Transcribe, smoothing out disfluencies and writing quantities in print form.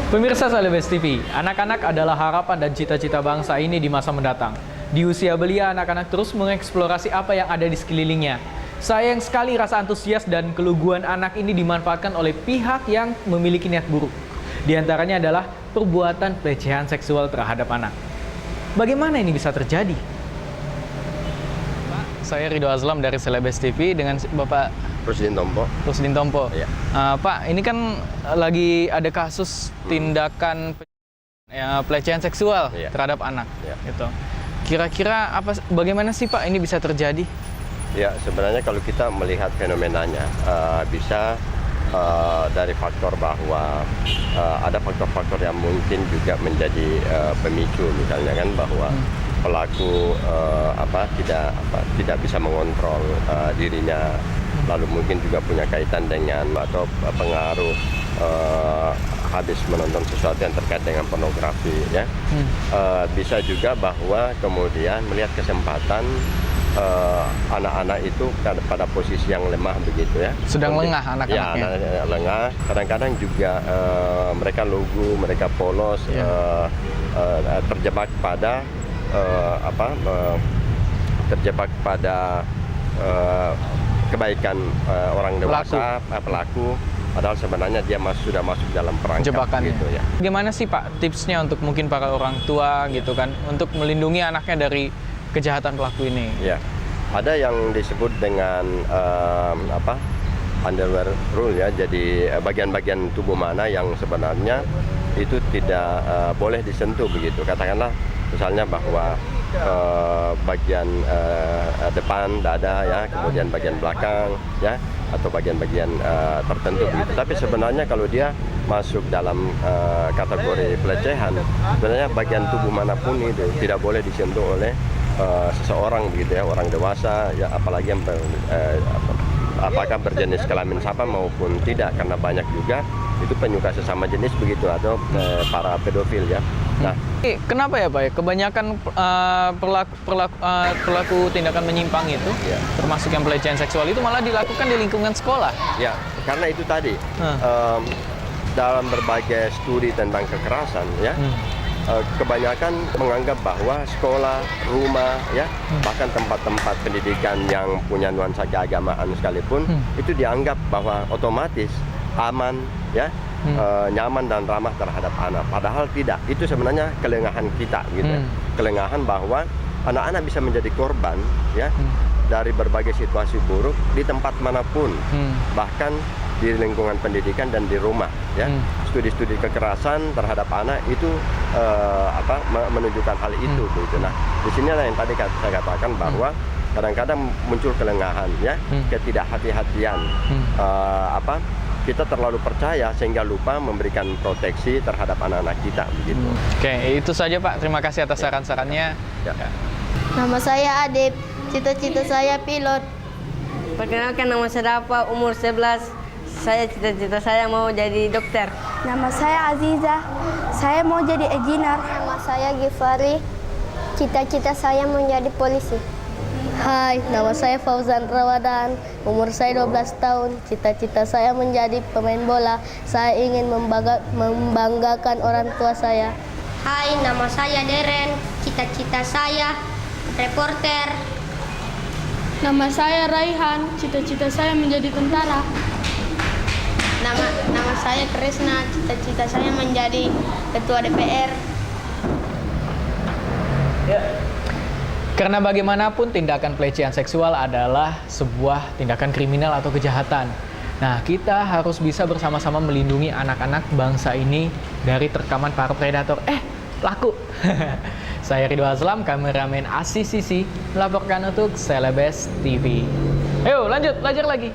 Pemirsa Celebes TV, anak-anak adalah harapan dan cita-cita bangsa ini di masa mendatang. Di usia belia, anak-anak terus mengeksplorasi apa yang ada di sekelilingnya. Sayang sekali rasa antusias dan keluguan anak ini dimanfaatkan oleh pihak yang memiliki niat buruk. Di antaranya adalah perbuatan pelecehan seksual terhadap anak. Bagaimana ini bisa terjadi? Pak, saya Ridho Azlam dari Celebes TV dengan Bapak Rusdin Tompo. Rusdin Tompo. Iya. Pak, ini kan lagi ada kasus tindakan pelecehan seksual terhadap anak. Gitu. Kira-kira bagaimana sih Pak ini bisa terjadi? Ya, sebenarnya kalau kita melihat fenomenanya, bisa dari faktor bahwa ada faktor-faktor yang mungkin juga menjadi pemicu, misalnya kan bahwa pelaku tidak bisa mengontrol dirinya, lalu mungkin juga punya kaitan dengan atau pengaruh habis menonton sesuatu yang terkait dengan pornografi, ya. Bisa juga bahwa kemudian melihat kesempatan anak-anak itu pada posisi yang lemah begitu, ya. Sedang lengah anak-anaknya. Ya, anak lengah. Kadang-kadang juga mereka lugu, mereka polos, terjebak pada kebaikan orang dewasa, pelaku. Padahal sebenarnya dia sudah masuk dalam perangkap gitu, ya. Gimana sih Pak tipsnya untuk mungkin para orang tua gitu kan untuk melindungi anaknya dari kejahatan pelaku ini? Ya, ada yang disebut dengan underwear rule, ya. Jadi bagian-bagian tubuh mana yang sebenarnya itu tidak boleh disentuh begitu. Katakanlah misalnya bahwa bagian depan dada, ya, kemudian bagian belakang, ya, atau bagian-bagian tertentu begitu. Tapi sebenarnya kalau dia masuk dalam kategori pelecehan, sebenarnya bagian tubuh manapun itu tidak boleh disentuh oleh seseorang begitu, ya, orang dewasa, ya, apalagi yang apakah berjenis kelamin sama maupun tidak, karena banyak juga itu penyuka sesama jenis begitu atau para pedofil, ya. Nah, kenapa ya Pak? Kebanyakan pelaku tindakan menyimpang itu, termasuk yang pelecehan seksual itu malah dilakukan di lingkungan sekolah. Ya, karena itu tadi dalam berbagai studi tentang kekerasan, ya. Kebanyakan menganggap bahwa sekolah, rumah, ya, bahkan tempat-tempat pendidikan yang punya nuansa keagamaan sekalipun itu dianggap bahwa otomatis aman, ya, nyaman dan ramah terhadap anak. Padahal tidak. Itu sebenarnya kelengahan kita, gitu, ya. Kelengahan bahwa anak-anak bisa menjadi korban, ya, dari berbagai situasi buruk di tempat manapun, bahkan di lingkungan pendidikan dan di rumah, ya. Studi-studi kekerasan terhadap anak itu menunjukkan hal itu, begitu. Nah, di sinilah yang tadi saya katakan bahwa kadang-kadang muncul kelengahan, ya, ketidakhati-hatian, kita terlalu percaya sehingga lupa memberikan proteksi terhadap anak-anak kita, begitu. Oke, itu saja Pak. Terima kasih atas saran-sarannya. Ya. Nama saya Adib, cita-cita saya pilot. Perkenalkan, nama saya Dafa, umur 11. Saya cita-cita saya mau jadi dokter. Nama saya Aziza, saya mau jadi engineer. Nama saya Gifari, cita-cita saya menjadi polisi. Hai, nama saya Fauzan Rawadan, umur saya 12 tahun. Cita-cita saya menjadi pemain bola. Saya ingin membanggakan orang tua saya. Hai, nama saya Deren, cita-cita saya reporter. Nama saya Raihan, cita-cita saya menjadi tentara. Nama saya Krisna, cita-cita saya menjadi ketua DPR. Karena bagaimanapun tindakan pelecehan seksual adalah sebuah tindakan kriminal atau kejahatan. Nah, kita harus bisa bersama-sama melindungi anak-anak bangsa ini dari terkaman para predator. Laku. Saya Ridho Azlam, kameramen Asih Sisi, melaporkan untuk Celebes TV. Ayo lanjut, belajar lagi.